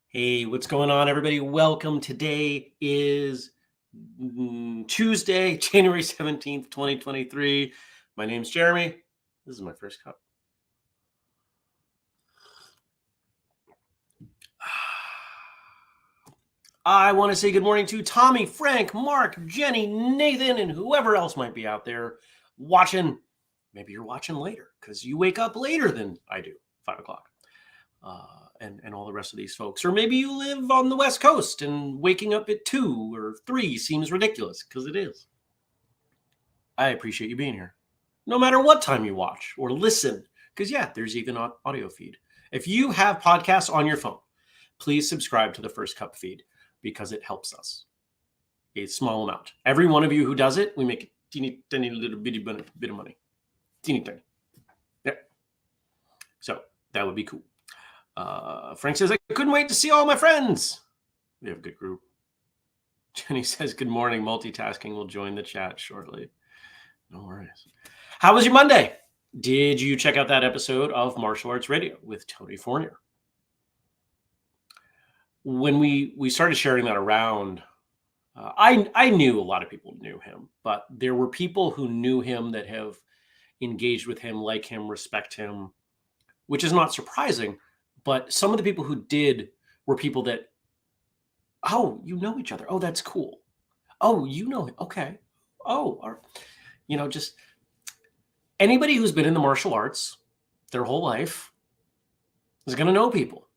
Hey, what's going on, everybody? Welcome. Today is Tuesday, January 17th, 2023. My name's Jeremy. This is my first cup. I want to say good morning to Tommy, Frank, Mark, Jenny, Nathan, and whoever else might be out there watching. Maybe you're watching later because you wake up later than I do, 5 o'clock. And all the rest of these folks. Or maybe you live on the West Coast and waking up at 2 or 3 seems ridiculous, because it is. I appreciate you being here. No matter what time you watch or listen, because yeah, there's even an audio feed. If you have podcasts on your phone, please subscribe to the First Cup feed because it helps us. A small amount. Every one of you who does it, we make a teeny, tiny little bitty bit of money. Teeny, tiny. Yeah. So that would be cool. Frank says, I couldn't wait to see all my friends. We have a good group. Jenny says, good morning. Multitasking will join the chat shortly. No worries. How was your Monday? Did you check out that episode of Martial Arts Radio with Tony Fournier? When we started sharing that around, I knew a lot of people knew him, but there were people who knew him that have engaged with him, like him, respect him, which is not surprising. But some of the people who did were people that, oh, you know each other. Oh, that's cool. Oh, you know him. Okay. Oh, or, just anybody who's been in the martial arts their whole life is going to know people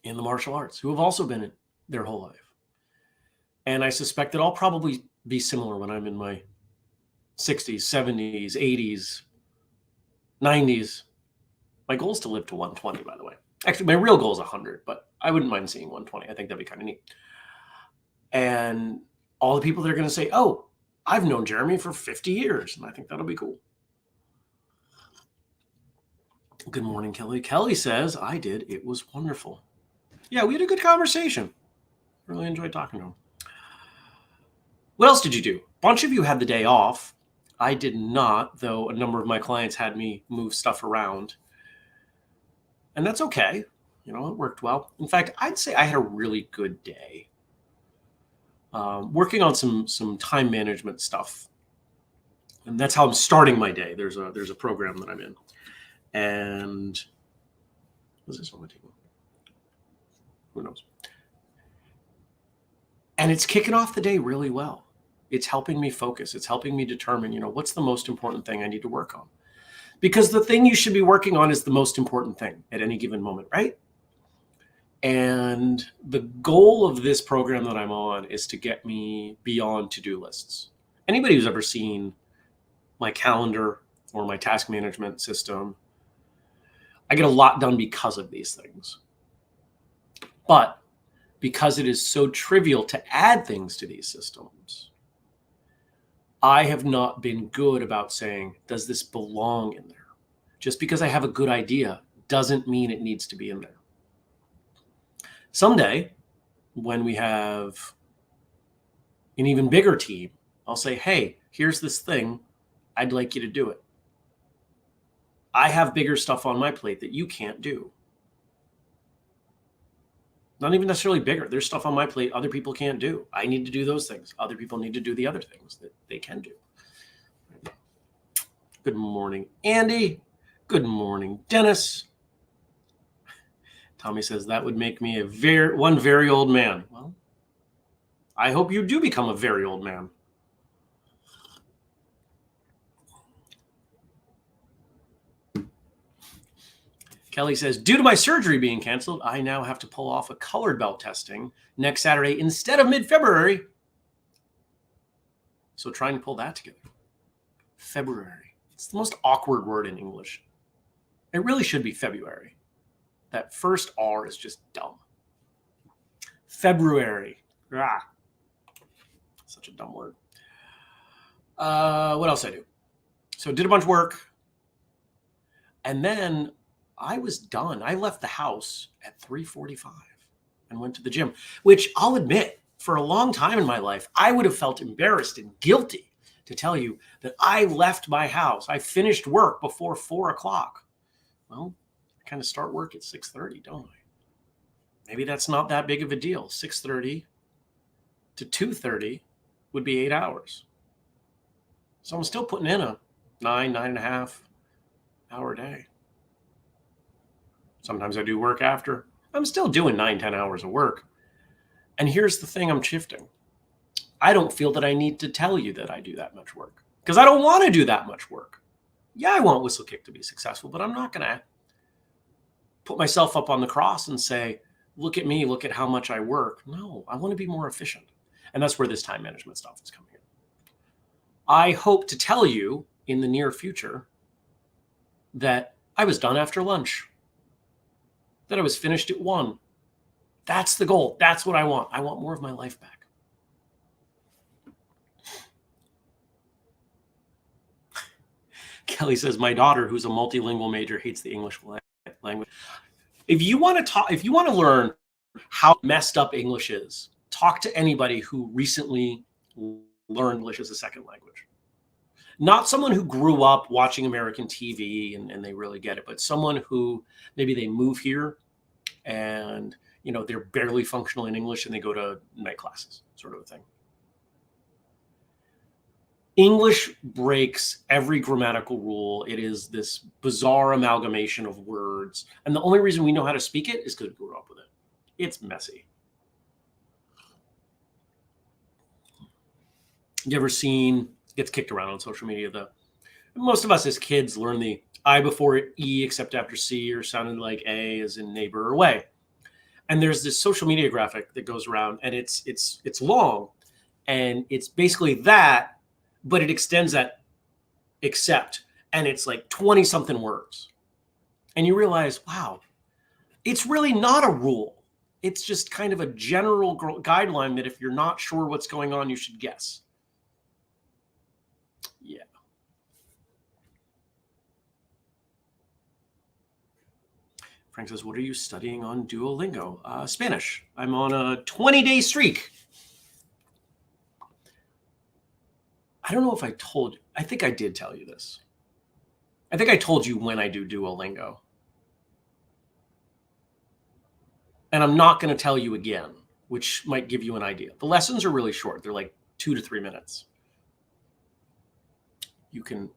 in the martial arts who have also been in their whole life. And I suspect that I'll probably be similar when I'm in my 60s, 70s, 80s, 90s. My goal is to live to 120, by the way. Actually, my real goal is 100, but I wouldn't mind seeing 120. I think that'd be kind of neat. And all the people that are going to say, oh, I've known Jeremy for 50 years. And I think that'll be cool. Good morning, Kelly. Kelly says, I did. It was wonderful. Yeah, we had a good conversation. Really enjoyed talking to him. What else did you do? A bunch of you had the day off. I did not, though a number of my clients had me move stuff around. And that's okay. It worked well. In fact, I'd say I had a really good day. Working on some time management stuff. And that's how I'm starting my day. There's a program that I'm in. And what's this on my table? Who knows? And it's kicking off the day really well. It's helping me focus. It's helping me determine, what's the most important thing I need to work on. Because the thing you should be working on is the most important thing at any given moment, right? And the goal of this program that I'm on is to get me beyond to-do lists. Anybody who's ever seen my calendar or my task management system, I get a lot done because of these things. But because it is so trivial to add things to these systems, I have not been good about saying, does this belong in there? Just because I have a good idea doesn't mean it needs to be in there. Someday, when we have an even bigger team, I'll say, hey, here's this thing. I'd like you to do it. I have bigger stuff on my plate that you can't do. Not even necessarily bigger. There's stuff on my plate other people can't do. I need to do those things. Other people need to do the other things that they can do. Good morning, Andy. Good morning, Dennis. Tommy says that would make me one very old man. Well, I hope you do become a very old man. Kelly says, due to my surgery being canceled, I now have to pull off a colored belt testing next Saturday instead of mid-February. So trying to pull that together. February. It's the most awkward word in English. It really should be February. That first R is just dumb. February. Ah, such a dumb word. What else I do? So did a bunch of work. And then I was done. I left the house at 3:45 and went to the gym, which I'll admit, for a long time in my life, I would have felt embarrassed and guilty to tell you that I left my house. I finished work before 4 o'clock. Well, I kind of start work at 6:30, don't I? Maybe that's not that big of a deal. 6:30 to 2:30 would be 8 hours. So I'm still putting in a 9.5 hour day. Sometimes I do work after. I'm still doing 9-10 hours of work. And here's the thing I'm shifting. I don't feel that I need to tell you that I do that much work because I don't want to do that much work. Yeah, I want Whistlekick to be successful, but I'm not going to put myself up on the cross and say, look at me, look at how much I work. No, I want to be more efficient. And that's where this time management stuff is coming in. I hope to tell you in the near future that I was done after lunch, that I was finished at 1. That's the goal. That's what I want. I want more of my life back. Kelly says, my daughter, who's a multilingual major, hates the English language. If you want to learn how messed up English is, talk to anybody who recently learned English as a second language. Not someone who grew up watching American TV and they really get it, but someone who maybe they move here and they're barely functional in English and they go to night classes, sort of a thing. English breaks every grammatical rule. It is this bizarre amalgamation of words. And the only reason we know how to speak it is because we grew up with it. It's messy. You ever seen, gets kicked around on social media, most of us as kids learn the I before E except after C or sounded like A as in neighbor or way. And there's this social media graphic that goes around and it's long and it's basically that, but it extends that except, and it's like 20 something words. And you realize, wow, it's really not a rule. It's just kind of a general guideline that if you're not sure what's going on, you should guess. Yeah. Frank says, what are you studying on Duolingo? Spanish. I'm on a 20-day streak. I don't know if I told you. I think I did tell you this. I think I told you when I do Duolingo. And I'm not going to tell you again, which might give you an idea. The lessons are really short. They're like 2 to 3 minutes. You can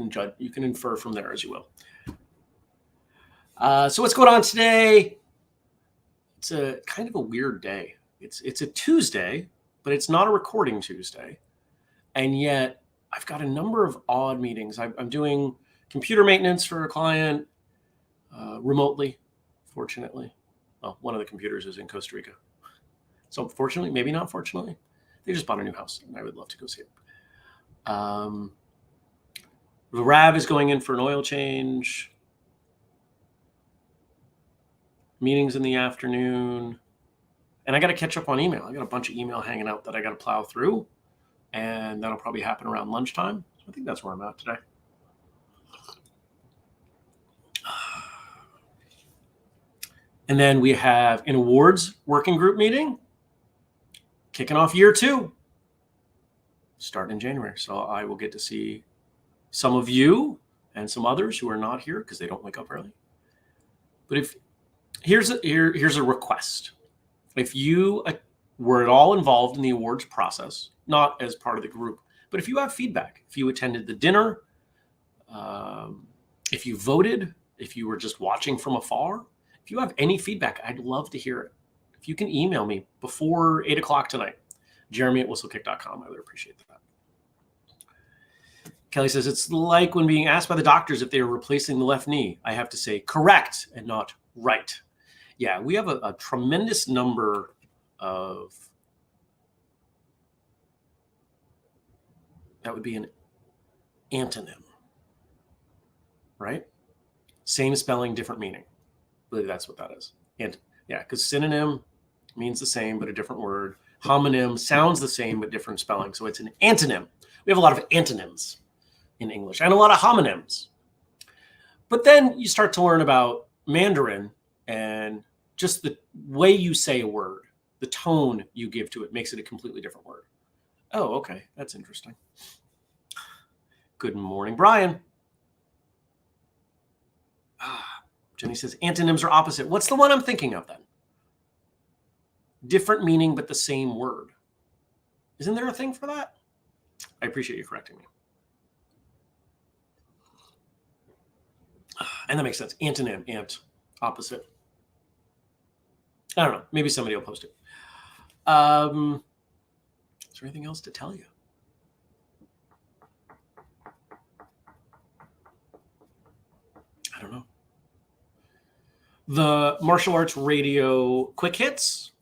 judge, you can infer from there as you will. So what's going on today? It's a kind of a weird day. It's a Tuesday, but it's not a recording Tuesday. And yet I've got a number of odd meetings. I'm doing computer maintenance for a client remotely, fortunately. Well, one of the computers is in Costa Rica. So fortunately, maybe not fortunately, they just bought a new house and I would love to go see it. The RAV is going in for an oil change. Meetings in the afternoon. And I got to catch up on email. I got a bunch of email hanging out that I got to plow through. And that'll probably happen around lunchtime. So I think that's where I'm at today. And then we have an awards working group meeting kicking off year 2. Start in January. So I will get to see some of you and some others who are not here because they don't wake up early. But if here's a request. If you were at all involved in the awards process, not as part of the group, but if you have feedback, if you attended the dinner, if you voted, if you were just watching from afar, if you have any feedback, I'd love to hear it. If you can email me before 8 o'clock tonight, jeremy@whistlekick.com. I would appreciate that. Kelly says, it's like when being asked by the doctors if they are replacing the left knee. I have to say correct and not right. Yeah, we have a tremendous number of, that would be an antonym, right? Same spelling, different meaning. I believe that's what that is. And yeah, because synonym means the same, but a different word. Homonym sounds the same, but different spelling. So it's an antonym. We have a lot of antonyms in English and a lot of homonyms. But then you start to learn about Mandarin, and just the way you say a word, the tone you give to it makes it a completely different word. Oh, okay. That's interesting. Good morning, Brian. Jenny says antonyms are opposite. What's the one I'm thinking of then? Different meaning, but the same word. Isn't there a thing for that? I appreciate you correcting me. And that makes sense. Antonym, ant, opposite. I don't know. Maybe somebody will post it. Is there anything else to tell you? I don't know. The Martial Arts Radio quick hits.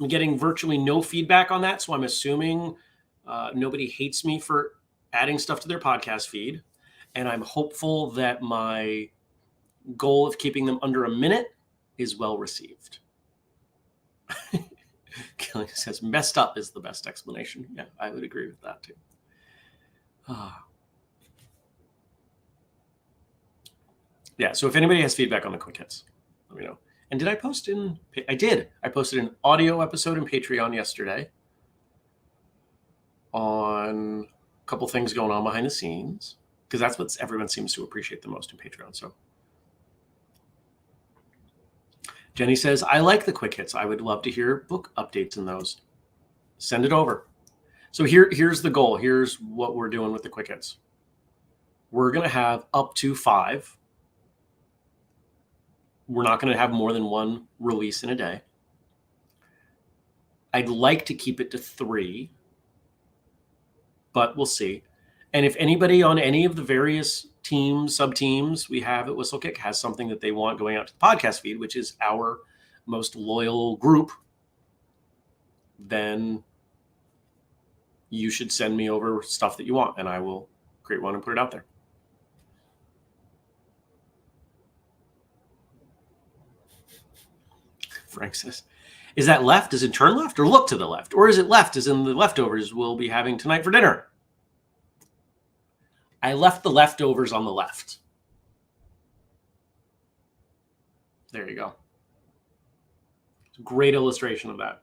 I'm getting virtually no feedback on that, so I'm assuming nobody hates me for adding stuff to their podcast feed. And I'm hopeful that my goal of keeping them under a minute is well received. Killing says messed up is the best explanation. Yeah, I would agree with that too. Yeah, so if anybody has feedback on the quick hits, let me know. And did I post in? I did. I posted an audio episode in Patreon yesterday on a couple things going on behind the scenes, because that's what everyone seems to appreciate the most in Patreon. So Jenny says, I like the quick hits. I would love to hear book updates in those. Send it over. So here's the goal. Here's what we're doing with the quick hits. We're going to have up to 5. We're not going to have more than 1 release in a day. I'd like to keep it to 3, but we'll see. And if anybody on any of the various teams, sub-teams we have at Whistlekick has something that they want going out to the podcast feed, which is our most loyal group, then you should send me over stuff that you want, and I will create one and put it out there. Frank says, is that left as in turn left or look to the left? Or is it left as in the leftovers we'll be having tonight for dinner? I left the leftovers on the left. There you go. It's a great illustration of that.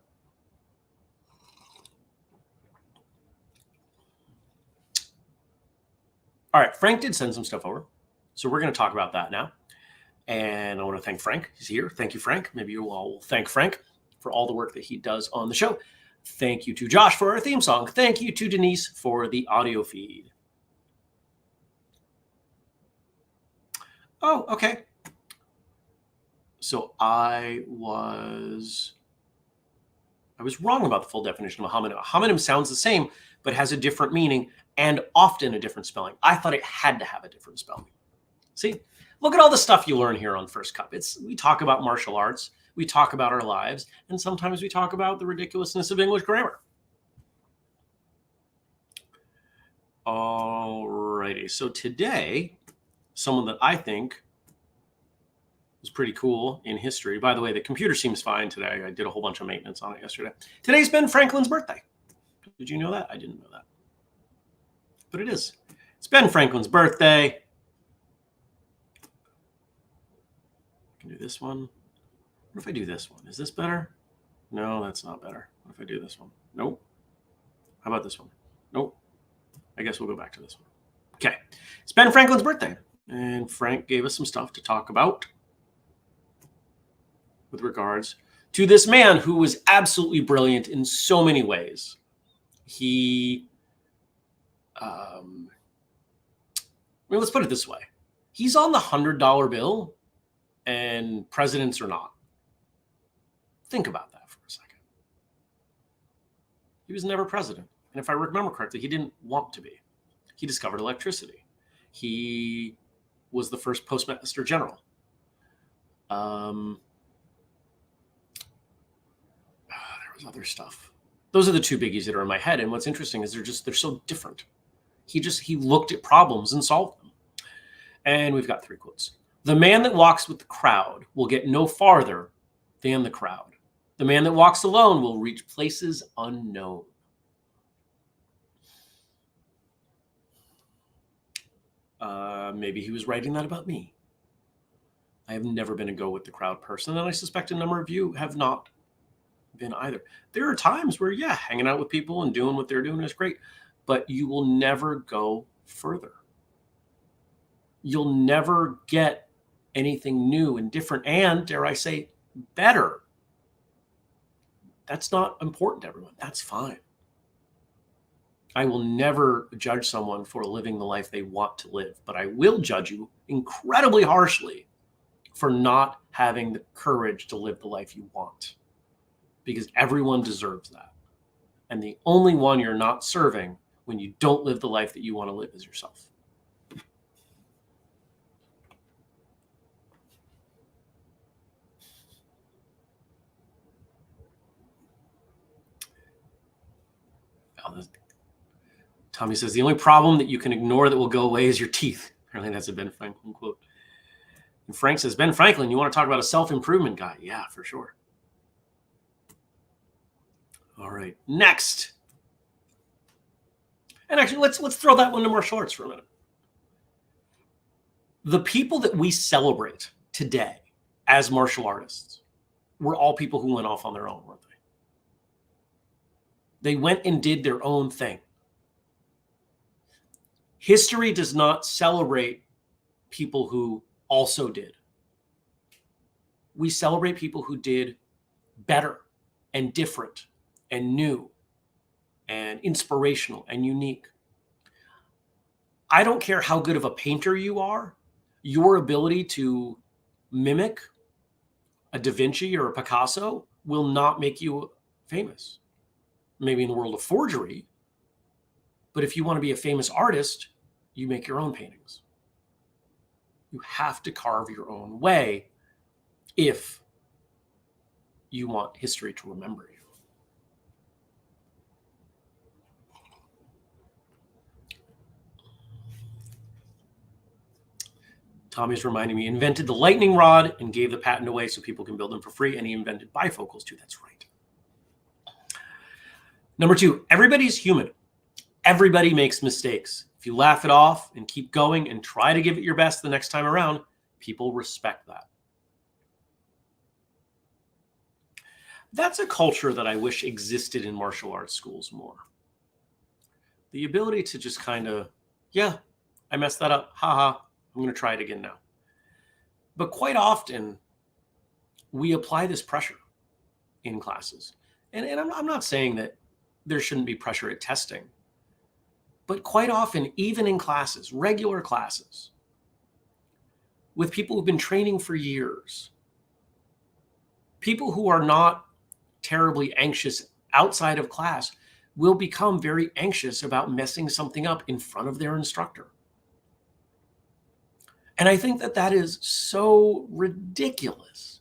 All right, Frank did send some stuff over. So we're going to talk about that now. And I want to thank Frank. He's here. Thank you, Frank. Maybe you all will thank Frank for all the work that he does on the show. Thank you to Josh for our theme song. Thank you to Denise for the audio feed. Oh, okay. So I was wrong about the full definition of a homonym. A homonym sounds the same, but has a different meaning and often a different spelling. I thought it had to have a different spelling. See, look at all the stuff you learn here on First Cup. We talk about martial arts, we talk about our lives, and sometimes we talk about the ridiculousness of English grammar. All righty. So today, someone that I think was pretty cool in history. By the way, the computer seems fine today. I did a whole bunch of maintenance on it yesterday. Today's Ben Franklin's birthday. Did you know that? I didn't know that. But it is. It's Ben Franklin's birthday. I can do this one. What if I do this one? Is this better? No, that's not better. What if I do this one? Nope. How about this one? Nope. I guess we'll go back to this one. Okay. It's Ben Franklin's birthday. And Frank gave us some stuff to talk about with regards to this man who was absolutely brilliant in so many ways. He, let's put it this way. He's on the $100 bill and presidents are not. Think about that for a second. He was never president. And if I remember correctly, he didn't want to be. He discovered electricity. He was the first postmaster general. There was other stuff. Those are the two biggies that are in my head. And what's interesting is they're so different. He looked at problems and solved them. And we've got 3 quotes. The man that walks with the crowd will get no farther than the crowd. The man that walks alone will reach places unknown. Maybe he was writing that about me. I have never been a go with the crowd person, and I suspect a number of you have not been either. There are times where, yeah, hanging out with people and doing what they're doing is great, but you will never go further. You'll never get anything new and different and, dare I say, better. That's not important to everyone. That's fine. I will never judge someone for living the life they want to live, but I will judge you incredibly harshly for not having the courage to live the life you want, because everyone deserves that. And the only one you're not serving when you don't live the life that you want to live is yourself. Tommy says, the only problem that you can ignore that will go away is your teeth. Apparently that's a Ben Franklin quote. And Frank says, Ben Franklin, you want to talk about a self-improvement guy? Yeah, for sure. All right, next. And actually, let's throw that one to martial arts for a minute. The people that we celebrate today as martial artists were all people who went off on their own, weren't they? They went and did their own thing. History does not celebrate people who also did. We celebrate people who did better and different and new and inspirational and unique. I don't care how good of a painter you are, your ability to mimic a Da Vinci or a Picasso will not make you famous. Maybe in the world of forgery, but if you want to be a famous artist, you make your own paintings. You have to carve your own way if you want history to remember you. Tommy's reminding me, invented the lightning rod and gave the patent away so people can build them for free, and he invented bifocals too. That's right. Number 2, everybody's human. Everybody makes mistakes. If you laugh it off and keep going and try to give it your best the next time around, people respect that. That's a culture that I wish existed in martial arts schools more. The ability to just kind of, yeah, I messed that up. Haha, I'm going to try it again now. But quite often, we apply this pressure in classes. And I'm not saying that there shouldn't be pressure at testing. But quite often, even in classes, regular classes, with people who've been training for years, people who are not terribly anxious outside of class will become very anxious about messing something up in front of their instructor. And I think that that is so ridiculous.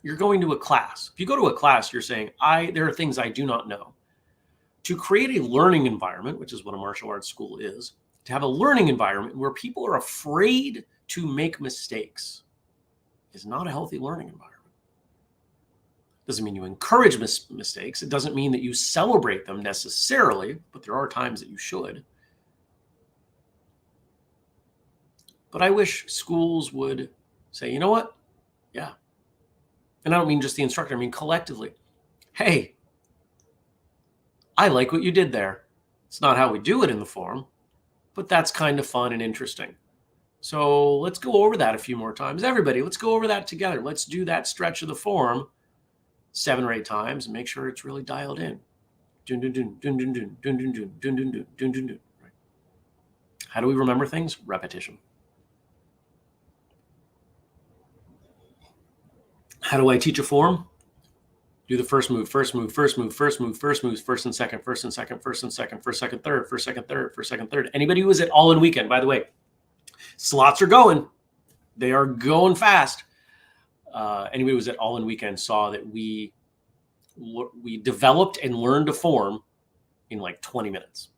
You're going to a class. If you go to a class, you're saying, there are things I do not know. To create a learning environment, which is what a martial arts school is, to have a learning environment where people are afraid to make mistakes is not a healthy learning environment. Doesn't mean you encourage mistakes. It doesn't mean that you celebrate them necessarily, but there are times that you should. But I wish schools would say, you know what? Yeah. And I don't mean just the instructor, I mean collectively. Hey, I like what you did there. It's not how we do it in the form, but that's kind of fun and interesting. So let's go over that a few more times. Everybody, let's go over that together. Let's do that stretch of the form 7 or 8 times and make sure it's really dialed in. Dun, dun, dun, dun, dun, dun, dun, dun, dun, dun, dun, dun, dun, dun. Right. How do we remember things? Repetition. How do I teach a form? Do the first move, first move, first move, first move, first moves, first and second, first and second, first and second, first, second, third, first, second, third, first, second, third. Anybody who was at All In Weekend, by the way, slots are going. They are going fast. Anybody who was at All In Weekend saw that we developed and learned a form in like 20 minutes.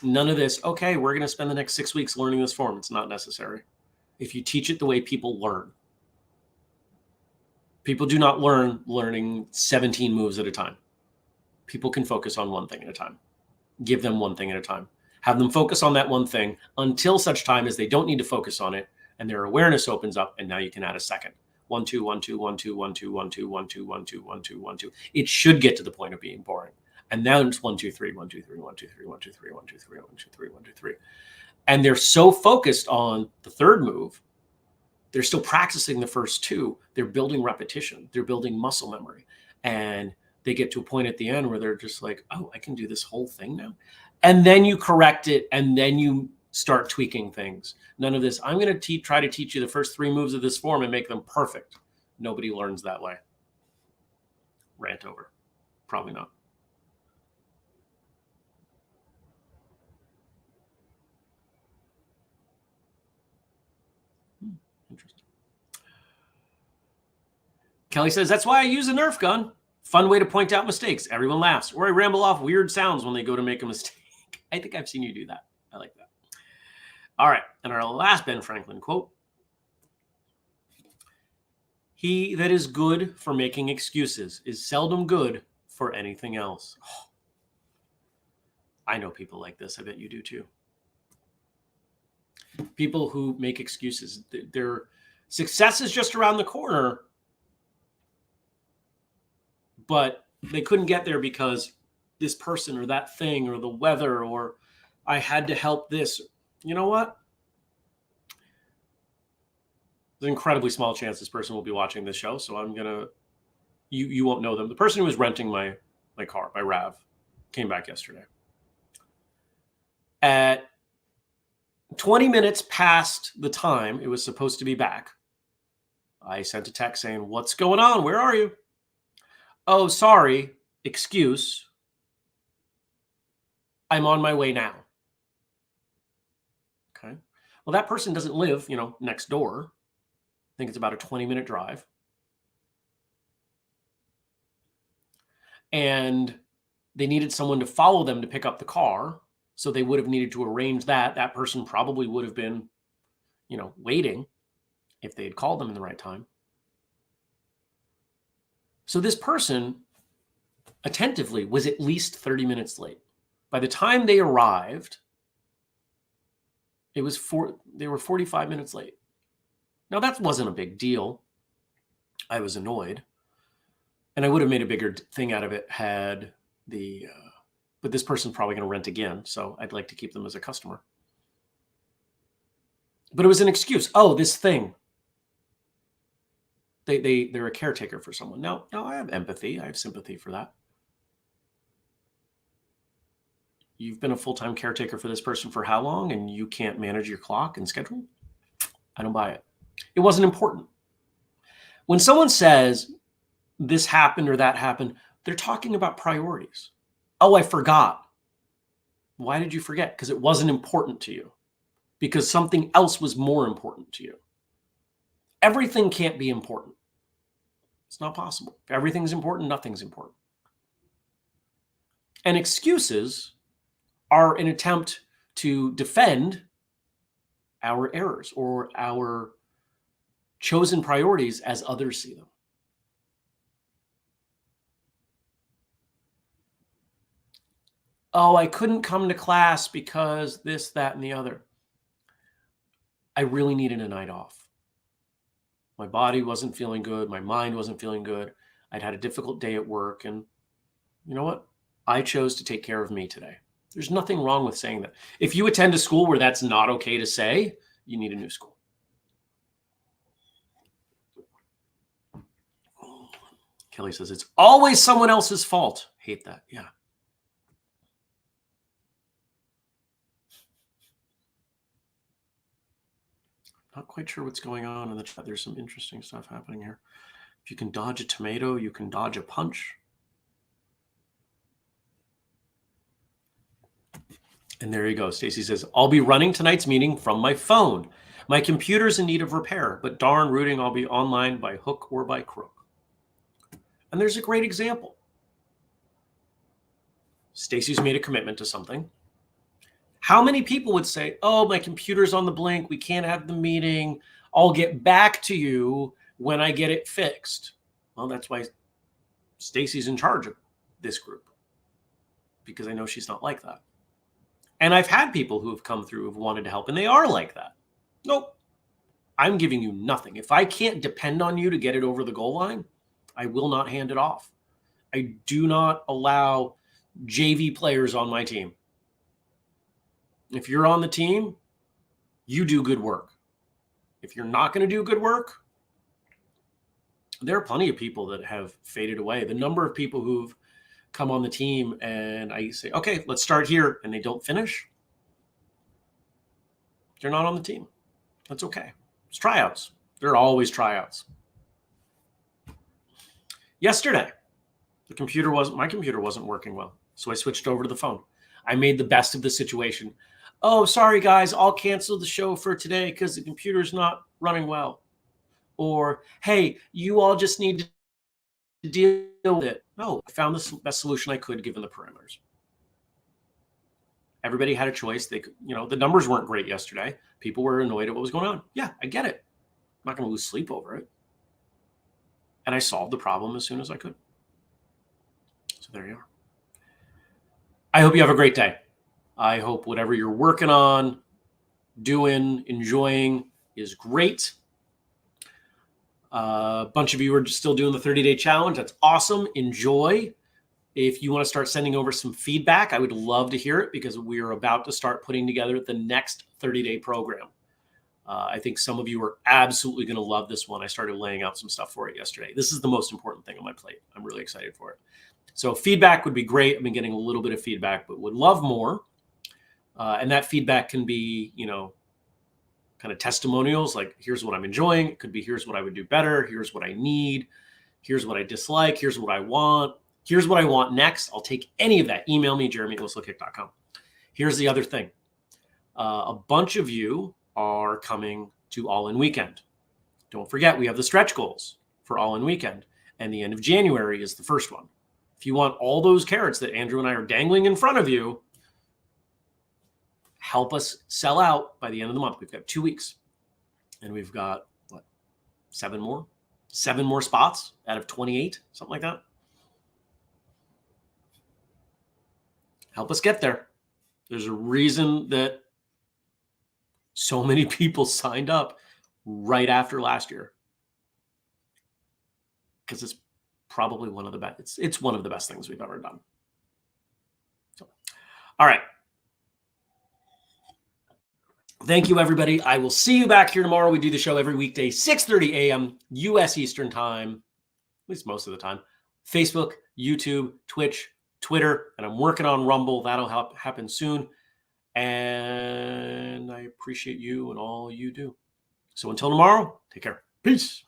None of this, okay, we're going to spend the next 6 weeks learning this form. It's not necessary. If you teach it the way people learn. People do not learning 17 moves at a time. People can focus on one thing at a time. Give them one thing at a time. Have them focus on that one thing until such time as they don't need to focus on it and their awareness opens up, and now you can add a second. 1, 2, 1, 2, 1, 2, 1, 2, 1, 2, 1, 2, 1, 2, 1, 2, 1, 2. It should get to the point of being boring. And now it's 1, 2, 3, 1, 2, 3, 1, 2, 3, 1, 2, 3, 1, 2, 3, 1, 2, 3, 1, 2, 3. And they're so focused on the third move, they're still practicing the first two. They're building repetition. They're building muscle memory. And they get to a point at the end where they're just like, oh, I can do this whole thing now. And then you correct it, and then you start tweaking things. None of this, I'm going to try to teach you the first 3 moves of this form and make them perfect. Nobody learns that way. Rant over. Probably not. Interesting. Kelly says, that's why I use a Nerf gun. Fun way to point out mistakes. Everyone laughs. Or I ramble off weird sounds when they go to make a mistake. I think I've seen you do that. I like that. All right. And our last Ben Franklin quote. He that is good for making excuses is seldom good for anything else. Oh, I know people like this. I bet you do too. People who make excuses. Their success is just around the corner, but they couldn't get there because this person or that thing or the weather or I had to help this. You know what? There's an incredibly small chance this person will be watching this show, so I'm going to, you won't know them. The person who was renting my car, my RAV, came back yesterday. At 20 minutes past the time it was supposed to be back, I sent a text saying, what's going on? Where are you? Oh, sorry. Excuse. I'm on my way now. Okay. Well, that person doesn't live, next door. I think it's about a 20-minute drive. And they needed someone to follow them to pick up the car. So they would have needed to arrange that. That person probably would have been, waiting if they had called them in the right time. So this person attentively was at least 30 minutes late. By the time they arrived, they were 45 minutes late. Now that wasn't a big deal. I was annoyed. And I would have made a bigger thing out of it had but this person's probably going to rent again. So I'd like to keep them as a customer. But it was an excuse. Oh, this thing. They're a caretaker for someone. Now I have empathy. I have sympathy for that. You've been a full-time caretaker for this person for how long, and you can't manage your clock and schedule? I don't buy it. It wasn't important. When someone says this happened or that happened, they're talking about priorities. Oh, I forgot. Why did you forget? Because it wasn't important to you. Because something else was more important to you. Everything can't be important. It's not possible. If everything's important, nothing's important. And excuses are an attempt to defend our errors or our chosen priorities as others see them. Oh, I couldn't come to class because this, that, and the other. I really needed a night off. My body wasn't feeling good. My mind wasn't feeling good. I'd had a difficult day at work. And you know what? I chose to take care of me today. There's nothing wrong with saying that. If you attend a school where that's not okay to say, you need a new school. Kelly says, it's always someone else's fault. Hate that. Yeah. Not quite sure what's going on in the chat. There's some interesting stuff happening here. If you can dodge a tomato, you can dodge a punch. And there you go. Stacy says, I'll be running tonight's meeting from my phone. My computer's in need of repair, but darn rooting, I'll be online by hook or by crook. And there's a great example. Stacy's made a commitment to something. How many people would say, oh, my computer's on the blink, we can't have the meeting, I'll get back to you when I get it fixed? Well, that's why Stacy's in charge of this group, because I know she's not like that. And I've had people who have come through who've wanted to help, and they are like that. Nope. I'm giving you nothing. If I can't depend on you to get it over the goal line, I will not hand it off. I do not allow JV players on my team. If you're on the team, you do good work. If you're not going to do good work, there are plenty of people that have faded away. The number of people who've come on the team and I say, okay, let's start here, and they don't finish, they're not on the team. That's okay. It's tryouts. There are always tryouts. Yesterday, my computer wasn't working well, so I switched over to the phone. I made the best of the situation. Oh, sorry guys, I'll cancel the show for today because the computer's not running well. Or, hey, you all just need to deal with it. No, I found the best solution I could given the parameters. Everybody had a choice. They could, the numbers weren't great yesterday. People were annoyed at what was going on. Yeah, I get it. I'm not going to lose sleep over it. And I solved the problem as soon as I could. So there you are. I hope you have a great day. I hope whatever you're working on, doing, enjoying is great. A bunch of you are still doing the 30-day challenge. That's awesome. Enjoy. If you want to start sending over some feedback, I would love to hear it because we are about to start putting together the next 30-day program. I think some of you are absolutely going to love this one. I started laying out some stuff for it yesterday. This is the most important thing on my plate. I'm really excited for it. So feedback would be great. I've been getting a little bit of feedback, but would love more. And that feedback can be, kind of testimonials, like here's what I'm enjoying. It could be here's what I would do better. Here's what I need. Here's what I dislike. Here's what I want. Here's what I want next. I'll take any of that. Email me, jeremy@whistlekick.com. Here's the other thing. A bunch of you are coming to All In Weekend. Don't forget, we have the stretch goals for All In Weekend. And the end of January is the first one. If you want all those carrots that Andrew and I are dangling in front of you, help us sell out by the end of the month. We've got 2 weeks. And we've got, 7 more? 7 more spots out of 28, something like that. Help us get there. There's a reason that so many people signed up right after last year. Because it's probably one of the best. It's one of the best things we've ever done. So, all right. Thank you, everybody. I will see you back here tomorrow. We do the show every weekday, 6:30 a.m. U.S. Eastern Time, at least most of the time. Facebook, YouTube, Twitch, Twitter, and I'm working on Rumble. That'll happen soon. And I appreciate you and all you do. So until tomorrow, take care. Peace.